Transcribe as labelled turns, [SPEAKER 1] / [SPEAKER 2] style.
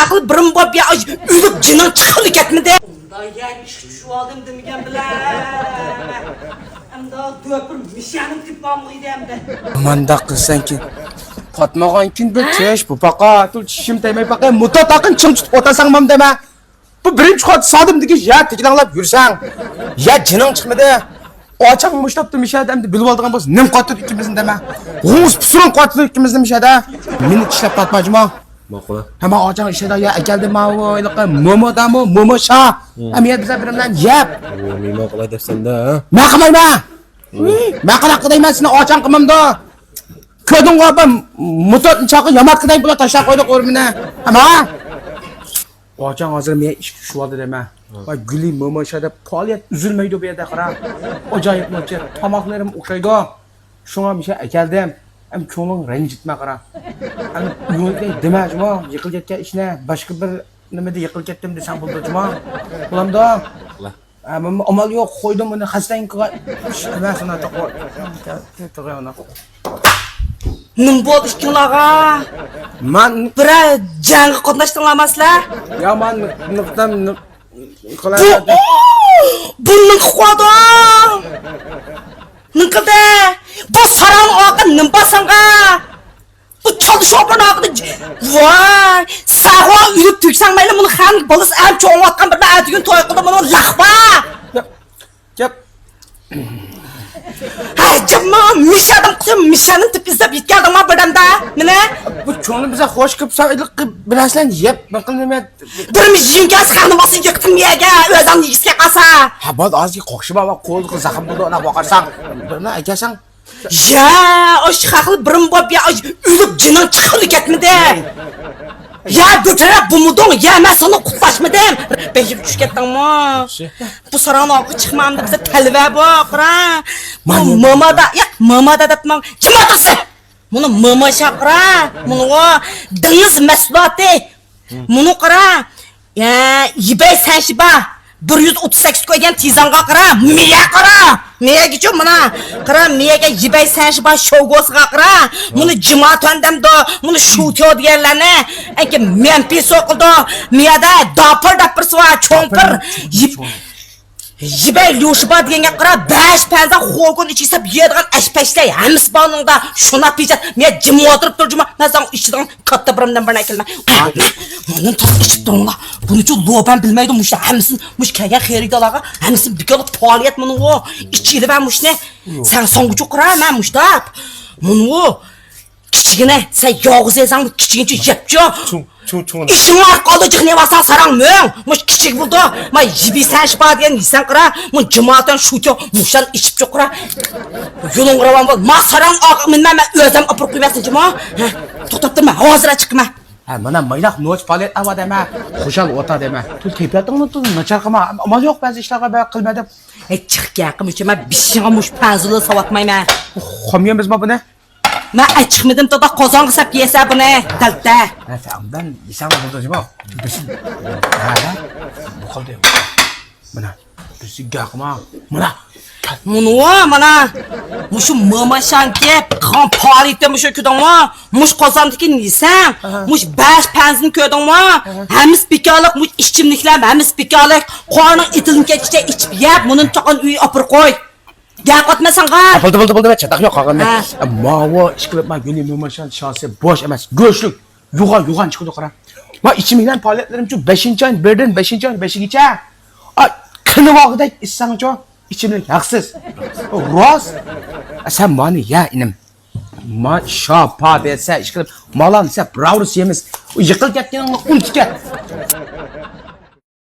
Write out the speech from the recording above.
[SPEAKER 1] şaklı birim bop ya ülüp cinin çıkılı ketmedi. Bunda yani şu aldım demigen bile. Hem daha döpür mişyanım tıkmamlıydı hem de.
[SPEAKER 2] Manda kızsan ki. Patmağan kin bir keş bu baka. Tul çişim demey baka. Muta takın çın tutup otasan deme. Bu birinci kat sadım diki ya tekilanlap yürsen. Ya cinin çıkmadı. O açak muştap demiş ya demdi bilip aldığın boz. Nem katır ikimizin deme. Oğuz pusurun katır ikimizin demiş ya da. Mini işlep tatmacıma.
[SPEAKER 3] Makula.
[SPEAKER 2] Hemen açak işte da ya geldi ma öyle momo da mı momo şa. Hem ya bize birimden yap.
[SPEAKER 3] Mima kolay dersen de ha.
[SPEAKER 2] Ne kılay be? Ne kılak kıday ben seni açan kımım da. Ködün kapım mutat çakı yamat kıday bula taşa koyduk ormine. Ama Açan hazır mı iş şu aldı deme. Bak gülü momo şada paliyet üzülmeydi bir yerde kara. Acayip maçı tamaklarım okşaydı. Şuna bir şey geldim. Hem çoğunun rencitme kara. Hem yönetmeyi demez mi? Yıkıl getken işine başka bir nemede yıkıl gettim desem buldu cuma. Ulan da. Amal yok koydum bunu hastayım kığa. Ben sana takor. Takor ona.
[SPEAKER 1] Nim bo'ldi ikkinlarga?
[SPEAKER 2] Man
[SPEAKER 1] Bira jangga qatnashdilamaslar?
[SPEAKER 2] ya man nıqtam qilay.
[SPEAKER 1] Bunning qo'di. Ninkada bu saran oqin nim basanga. Bu çalışoqni oqni. Voy, sahvo uyib tuksang mayli buni ham bolis am cho'ngotgan bir atgun to'y qildi buni laqba.
[SPEAKER 2] Yap.
[SPEAKER 1] Hay cimma mishadim qilib mishaning tipizlab yetgandim ma birdamda. Mana
[SPEAKER 2] Bu çoğunu bize hoş kıp sağlık kıp bilaslan yep. Bakın ne
[SPEAKER 1] birimiz yingas xanı bası yıktım yega o'zing yigizga qasa.
[SPEAKER 2] ha bad az ki qo'shib va qo'l zaxim bo'ldi ona boqarsan. Buni aytasan.
[SPEAKER 1] Ya, o şahlı birim bop ya ülüp cinin çıkılı ketmedi. Ya götüre bu mudun ya ben sana kutlaşmadım. Ben yiyip düş kettin mi? Bu saran akı çıkmamda bize telve bakıra. Mama da datmam. Kim atısı? Bunu mama şakıra. Bunu o deniz mesulatı. Bunu kıra. Ya yibey sen şiba. 138 koygan tizanga qara, miya qara. Miya gichum mana. Qara miyaga yibay sanshba shogosiga qara. Buni jima tandamdo, buni shutyo deganlarni. Anki menpi soqildi. Miyada dapir sva cho'mpir. Yibay lyushba deganga qara 5 panza xo'gun ichisa yeydigan ashpashlar hammasi boningda shuna pijat. Men jim o'tirib turjima. Nazan ichidan katta birimdan bir kelma. Bunun to'q ichib turinglar. Bunuchu loban bilmaydi mushta hamsin mush kelgan xeridorlarga hamsin bikolib faoliyat buni o ichida ben mushni sen songuchu qura men mushtap buni o kichigina sen yog'iz yesang kichigincha yebchi ishing var qoldi jiqni basan sarang mung mush kichik bo'ldi men yibisan shpa degan yesang qura mun jimoatan shucho mushdan ichib chiqura yo'ling ravan bo'l ma sarang oqmin men o'zim opir qo'ymasin jimo to'xtab turma hozir chiqma.
[SPEAKER 2] Ha mana maynak noç palet ava deme. Xo'shal ota deme. Tul tepyatingni tul nachar qilma. Amal yo'q ba'zi ishlarga baq qilmadim.
[SPEAKER 1] Chiqga qilmoqchi men bishingmush panzuli savatmayman.
[SPEAKER 2] Xomyamiz mi buni?
[SPEAKER 1] Men chiqmadim to'da qozon qilib yesa buni dalda.
[SPEAKER 2] Ha tamdan yesam bo'ldi jimo. Ha. Bu qoldi. Mana. Bizi gaqma. Mana.
[SPEAKER 1] Mana mushu mamashanki qon politda mushu ko'dingmi? Mush qozondiki nisan? Mush 5 panzini ko'dingmi? Hamis bekalik mush ichimliklar, hamis bekalik. Qorning itilin ketishda ichib yeb, buni to'qon uy opir qo'y. Gap qotmasanga.
[SPEAKER 2] Bo'ldi, chataq yo'q qolgan. Mavo ishqilib ma guni mamashan shosi bosh emas, go'shlik. Yo'g'on chiqdi qara. Ma ichimlikdan faoliyatlarim uchun 5-oy, birdan 5-oy, 5-gacha. Kuni vaqtida ichsangchi İçimlik haksız. Rost. Sen bana ya inim. Ma şapa dese işkilip malan ise bravrus yemiz. Yıkıl ketken unut ket.